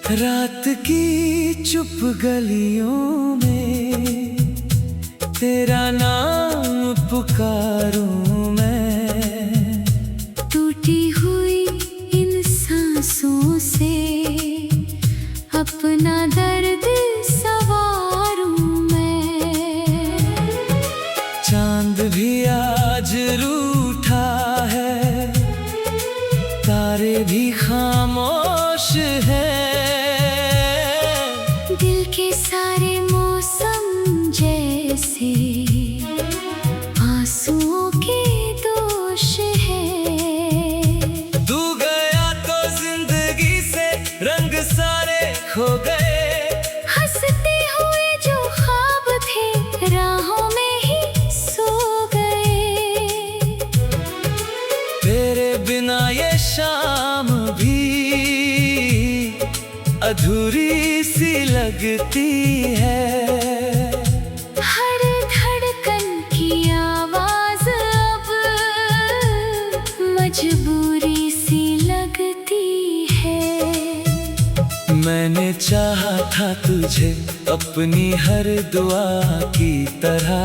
रात की चुप गलियों में तेरा नाम पुकारूं मैं। टूटी हुई इन सांसों से अपना दर्द सवारूं मैं। चांद भी आज रूठा है, तारे भी खामोश हैं। दिल के सारे मौसम जैसे आंसुओं के दोष है। तू गया तो जिंदगी से रंग सारे खो गए। हंसते हुए जो ख्वाब थे राहों में ही सो गए। तेरे बिना ये शाम भी अधूरी सी लगती है। हर धड़कन की आवाज अब मजबूरी सी लगती है। मैंने चाहा था तुझे अपनी हर दुआ की तरह।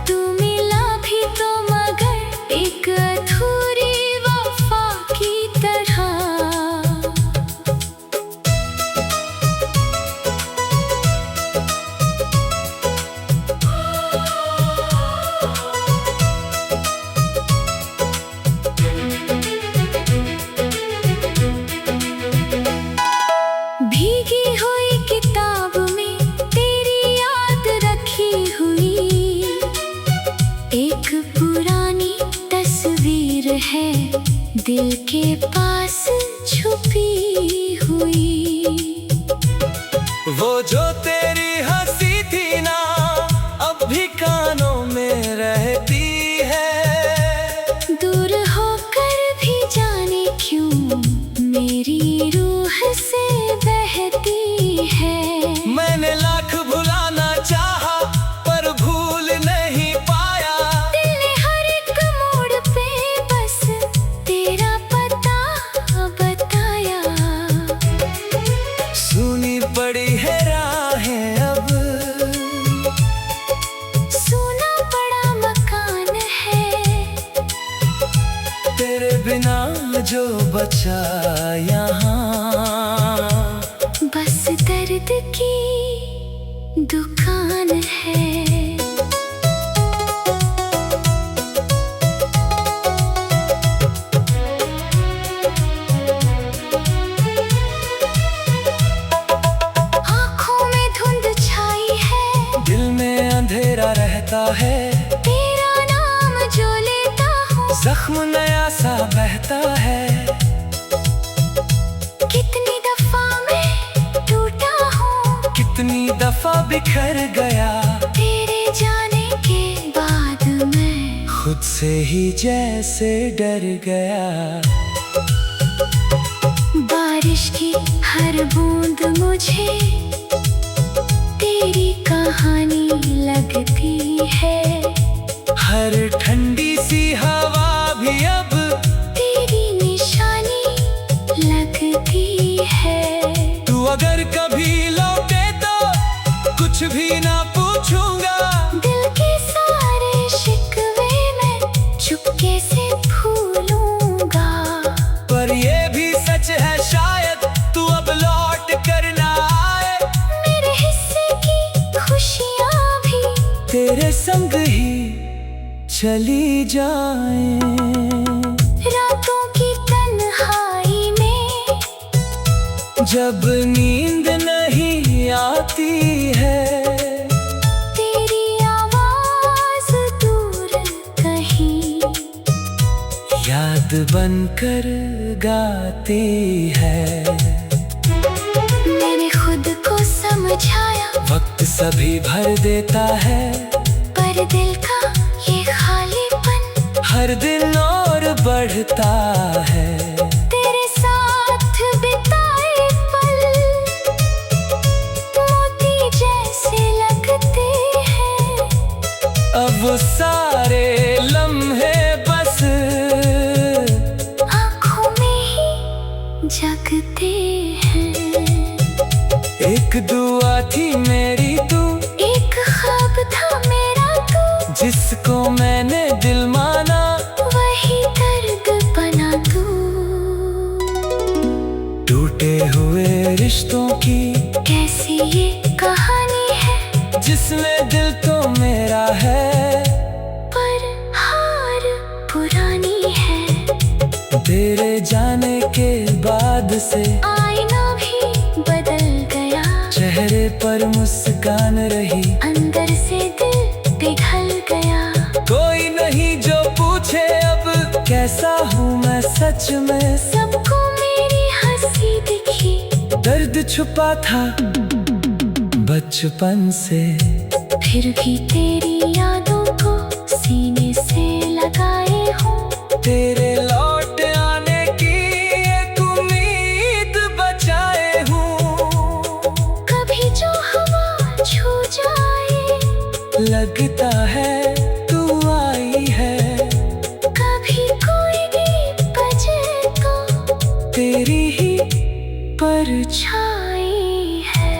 तू मिला भी तो मगर एक अधूरी वफा की तरह। भीगी हुई किताब में तेरी याद रखी हुई एक पुरानी तस्वीर है दिल के पास छुपी हुई। वो जो तेरी हंसी थी ना अब भी कानों में रहती है। दूर होकर भी जाने क्यों मेरी रूह से बहती है। मैंने लाख भुलाना चाहा पर भूल नहीं पाया। दिल ने हर एक मोड़ पे बस तेरा पता बताया। सुनी पड़ी है राहें अब, सूना पड़ा मकान है। तेरे बिना जो बचा यहाँ बस दर्द की दुकान है। आँखों में धुंध छाई है, दिल में अंधेरा रहता है। तेरा नाम जो लेता हूँ जख्म नया सा बहता है। कितनी दफा मैं टूटा हूँ, कितनी दफा बिखर गया। तेरे जाने के बाद मैं खुद से ही जैसे डर गया। बारिश की हर बूंद मुझे तेरी कहानी लगती है। हर ठंडी सी हवा भी अब तेरी निशानी लगती है। तू अगर कभी लौटे तो कुछ भी ना पूछूंगा। दिल के सारे शिकवे मैं चुपके से भूलूंगा। पर ये भी सच है शायद तू अब लौट कर ना आए। मेरे हिस्से की खुशियाँ भी तेरे संग ही चली जाएं। रातों की तन्हाई में जब नींद नहीं आती है। तेरी आवाज दूर कहीं याद बनकर गाती है। मैंने खुद को समझाया वक्त सभी भर देता है। पर दिल का ये खालीपन हर दिन और बढ़ता है। तेरे साथ बिताए पल मोती जैसे लगते हैं। अब वो सारे लम्हे बस आँखों में ही जग लगते हैं। एक दुआ थी मेरी तू, एक ख्वाब था मेरा तू, जिसको मैंने दिल माना, वही दर्द बना तू। टूटे हुए रिश्तों की कैसी ये कहानी है, जिसमें दिल तो मेरा है, पर हार पुरानी है। तेरे जाने के बाद से आईना भी बदल गया, चेहरे पर मुस्कान रही, अंदर से दिल पिघल गया। कोई नहीं जो पूछे अब कैसा हूँ मैं सच में। सबको मेरी हंसी दिखी, दर्द छुपा था बचपन से, फिर भी तेरी यादों को सीने से लगाए हूँ। तेरे लौट आने की एक उम्मीद बचाए हूँ। कभी जो हवा छू जाए, लगता है तू आई है, कभी कोई दीप बजे तो तेरी ही परछाई है।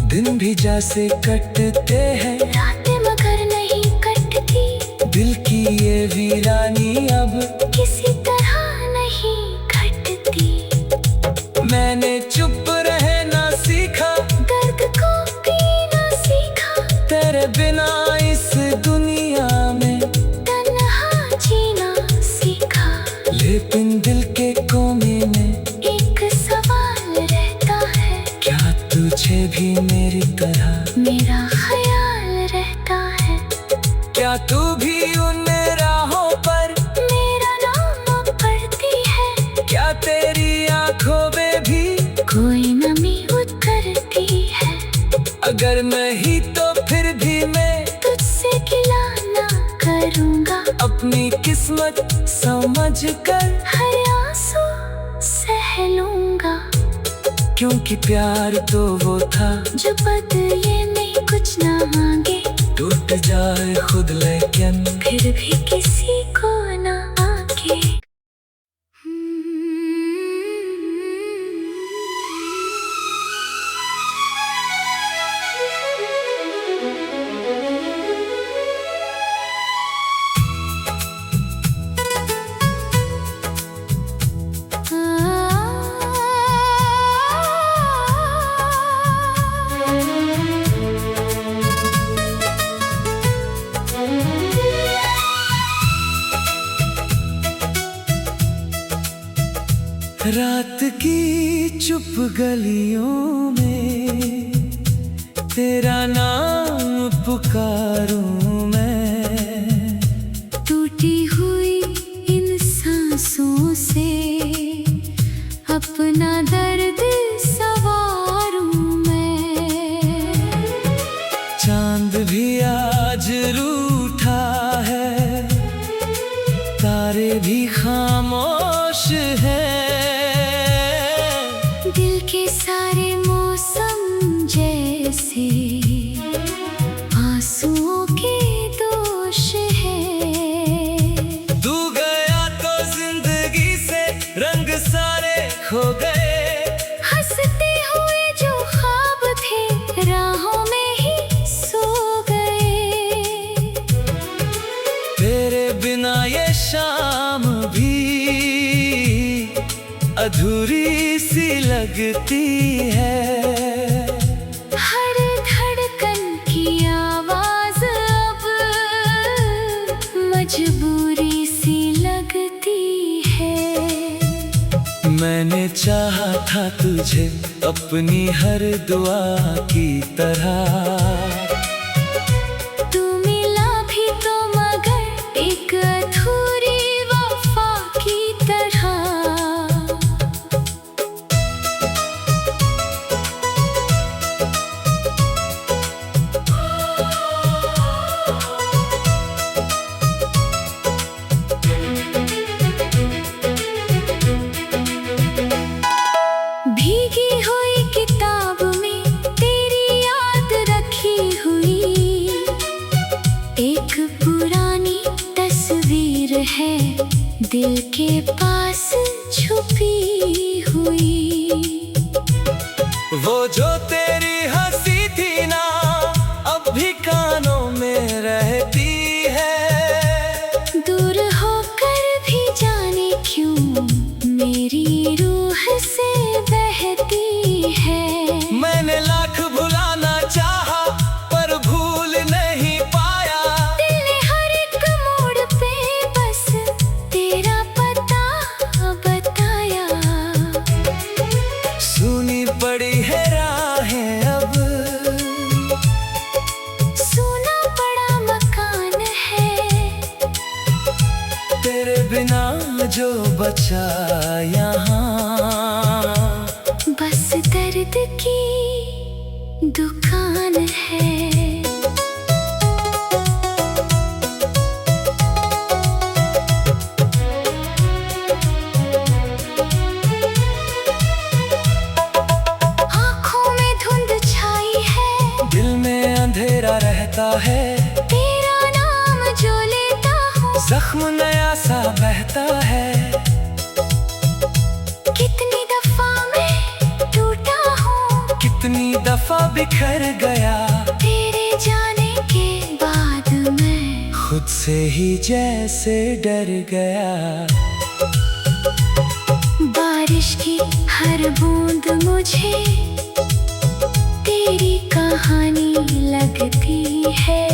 दिन भी जैसे कटते हैं, रातें मगर नहीं कटती, दिल की ये वीरानी अब किसी तरह नहीं घटती। मैंने चुप रहना सीखा, दर्द को पीना सीखा, तेरे बिना इस दुनिया में तन्हा जीना सीखा। लेकिन दिल के कोने में एक सवाल रहता है, क्या तुझे भी मेरी तरह मेरा ख्याल रहता है। क्या तू भी उन राहों पर मेरा नाम पढ़ती है, क्या तेरी आंखों में भी कोई नमी उतरती है। अगर नहीं तो फिर भी मैं तुझसे गिला ना करूँगा, अपनी किस्मत समझ कर, हर आंसू सह लूँगा। क्योंकि प्यार तो वो था जो बदले में कुछ ना मांगे, टूट जाए खुद लेकिन फिर भी किसी को ना आके। रात की चुप गलियों में तेरा नाम पुकारूं मैं। टूटी हुई इन सांसों से अपना दर्द सवारूं मैं। चांद भी आज रूठा है, तारे भी खामोश हैं। दिल के सारे मौसम जैसे आंसुओं के दोष है। तू गया तो जिंदगी से रंग सारे खो गए। हंसते हुए जो ख्वाब थे राहों में ही सो गए। तेरे बिना ये शाम भी अधूरी सी लगती है। हर धड़कन की आवाज अब मजबूरी सी लगती है। मैंने चाहा था तुझे अपनी हर दुआ की तरह। तू मिला भी तो मगर एक अधूरी वफा की तरह। भीगी हुई किताब में तेरी याद रखी हुई। एक पुरानी तस्वीर है दिल के पास छुपी हुई। वो जो तेरी हंसी थी ना, अब भी कानों में रहती है। दूर होकर भी जाने क्यों मेरी रूह से बहती है। मैंने लाख भुलाना चाहा पर भूल नहीं पाया। दिल ने हर एक मोड़ पे बस तेरा पता बताया। सुनी पड़ी है राहें अब, सूना पड़ा मकान है। तेरे बिना जो बचा यहाँ, बस दर्द की दुकान है। आँखों में धुंध छाई है, दिल में अंधेरा रहता है। तेरा नाम जो लेता हूँ, जख्म नया सा बहता है। कितनी दफा मैं टूटा हूँ, कितनी दफा बिखर गया। तेरे जाने के बाद मैं खुद से ही जैसे डर गया। बारिश की हर बूंद मुझे तेरी कहानी लगती है।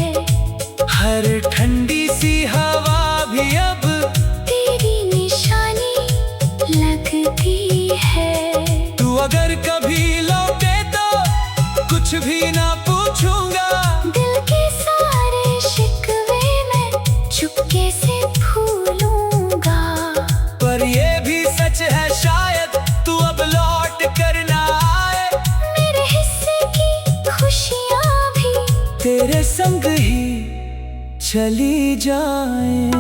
हर ठंडी सी हवा भी अब तेरी निशानी लगती है। तू अगर कभी लौटे तो कुछ भी ना पूछूंगा। दिल के सारे शिकवे मैं चुपके से भूलूंगा। पर ये भी सच है शायद तू अब लौट कर ना आए। मेरे हिस्से की खुशियाँ भी तेरे संग ही चली जाएं।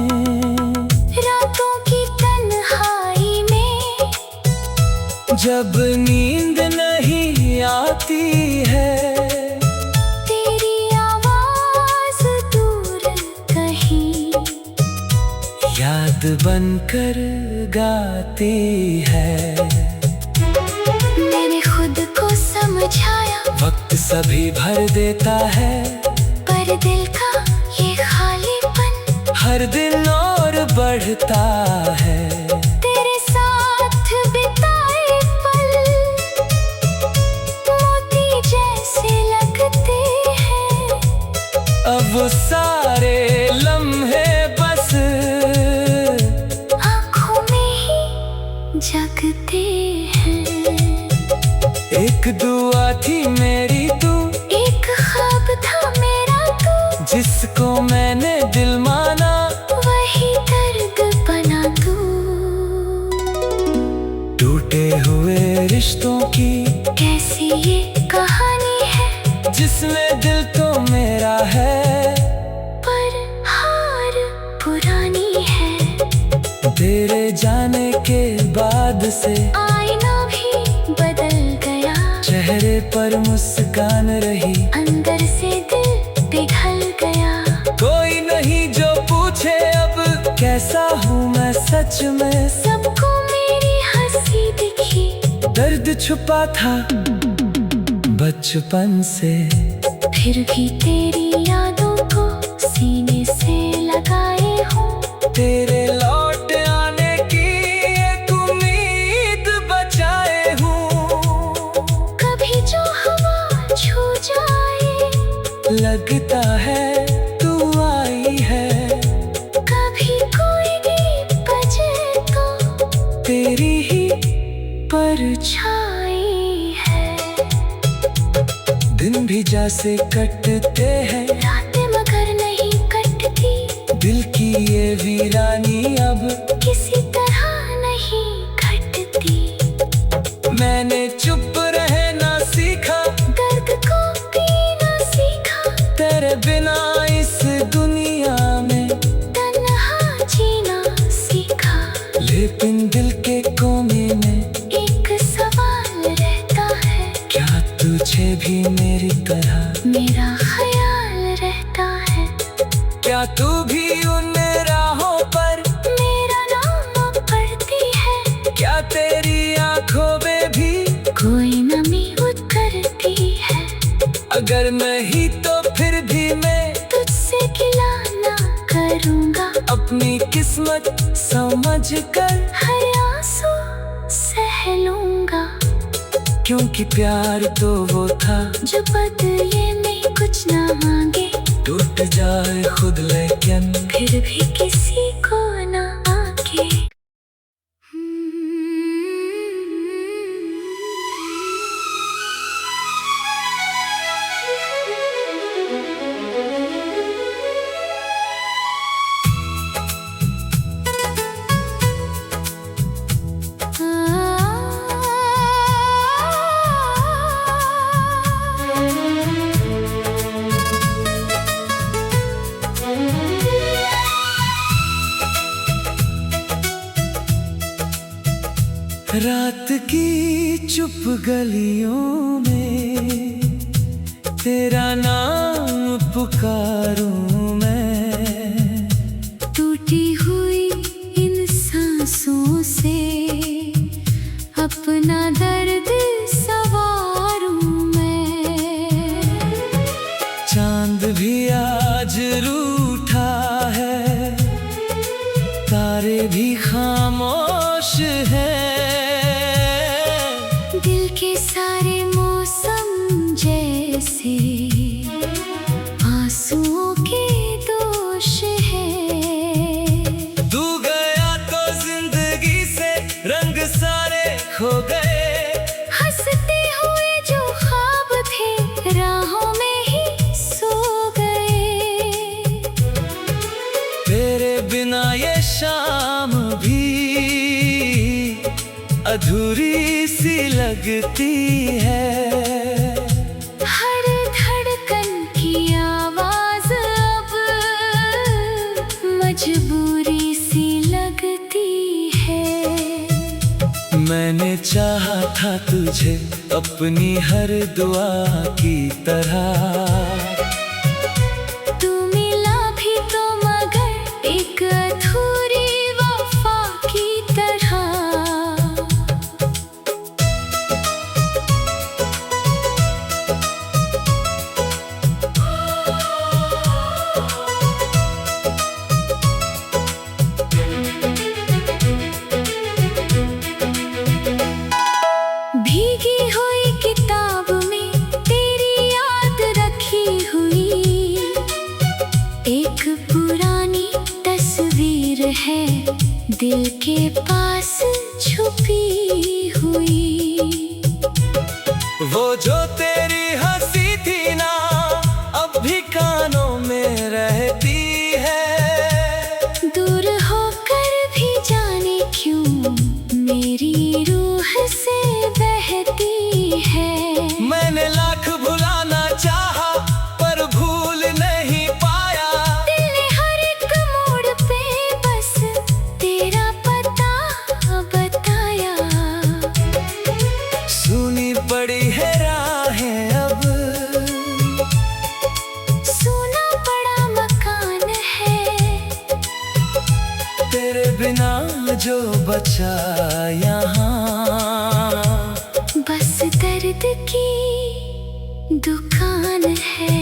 रातों की तन्हाई में जब नींद नहीं आती है, तेरी आवाज दूर कहीं याद बनकर गाती है। मैंने खुद को समझाया, वक्त सभी भर देता है। पर दिल का ये खालीपन हर दिन और बढ़ता है। तेरे साथ बिताए पल मोती जैसे लगते हैं। अब वो सारे लम्हे बस आँखों में ही जगते हैं। एक दुआ थी मेरी तू, एक ख्वाब था मेरा तू, जिसको मैंने दिल माना। वही दर्द बना तू। टूटे हुए रिश्तों की कैसी ये कहानी है, जिसमें दिल तो मेरा है पर हार पुरानी है। तेरे जाने के बाद से आईना भी बदल गया, चेहरे पर मुस्कान रही। अंदर से दिल पिघल गया। कोई नहीं जो पूछे अब कैसा हूँ मैं सच में। सबको मेरी हंसी दिखी, दर्द छुपा था बचपन से। फिर भी तेरी यादों को सीने से लगाए हूँ। तेरे लौट आने की एक उम्मीद बचाए हूँ। कभी जो हवा छू जाए, लगता है तू आई है। कभी कोई दीप बजे तो तेरी ही परछाई है। दिन भी जैसे कटते हैं, रातें मगर नहीं कटती, दिल की ये वीरानी अब किसी तरह नहीं घटती। मैंने चुप रहना सीखा, दर्द को पीना सीखा, तेरे बिना इस दुनिया में तन्हा जीना सीखा। लेकिन दिल के कोने में एक सवाल रहता है, क्या तुझे भी मेरी तरह मेरा ख्याल रहता है। क्या तू भी उन राहों पर मेरा नाम पढ़ती है, क्या मोहब्बत समझ कर हर आंसू सह लूंगा, क्योंकि प्यार तो वो था जो बदले में कुछ ना मांगे, टूट जाए खुद लेकिन फिर भी किसी को ना आके। रात की चुप गलियों में तेरा नाम पुकारूं मैं, टूटी हुई इन सांसों से अपना दर्द सवारूं मैं। चांद भी आज रूठा है, तारे भी खामोश हैं, दिल के सारे मौसम जैसे आंसुओं के दोष है। तू गया तो जिंदगी से रंग सारे खो गए, हंसते हुए जो ख्वाब थे राहों में ही सो गए। तेरे बिना ये शाम भी अधूरी सी लगती है। हर धड़कन की आवाज अब मजबूरी सी लगती है। मैंने चाहा था तुझे अपनी हर दुआ की तरह, तू मिला भी तो मगर एक अधूरी वफा की तरह। भीगी हुई किताब में तेरी याद रखी हुई, एक पुरानी तस्वीर है दिल के पास छुपी हुई। वो जो तेरी हंसी थी ना अब भी कानों में रहती है। दूर होकर भी जाने क्यों मेरी रूह से बहती है। मैंने लाख भुलाना चाहा पर भूल नहीं पाया, दिल ने हर एक मोड़ पे बस तेरा पता बताया। सुनी पड़ी है राहें अब, सूना पड़ा मकान है, तेरे बिना जो बचा यहाँ बस दर्द की दुकान है।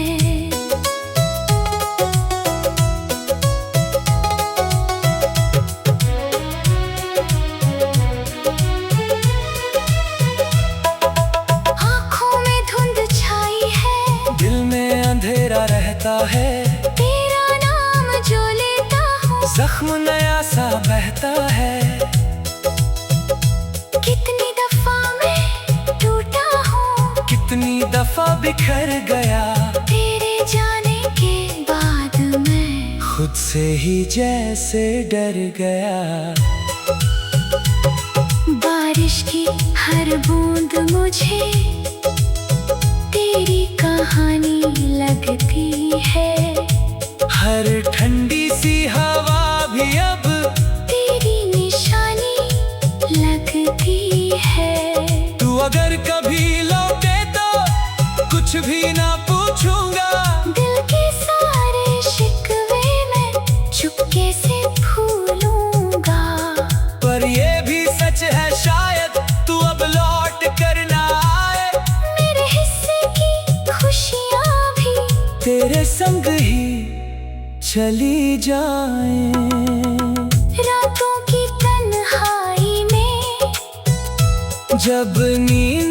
आँखों में धुंध छाई है, दिल में अंधेरा रहता है, तेरा नाम जो लेता हूँ जख्म नया सा बहता है। कितनी दफा मैं टूटा हूँ, कितनी दफा बिखर गया, तेरे जाने के बाद मैं खुद से ही जैसे डर गया। बारिश की हर बूंद मुझे तेरी कहानी लगती है। हर ठंडी सी हवा भी अब तेरी निशानी लगती है। तू अगर कभी लौटे तो कुछ भी ना पूछूंगा, दिल के सारे शिकवे मैं चुपके से भूलूंगा। पर ये भी सच है शायद तू अब लौट कर ना आए, मेरे हिस्से की खुशियाँ भी तेरे संग ही चली जाए। जब नींद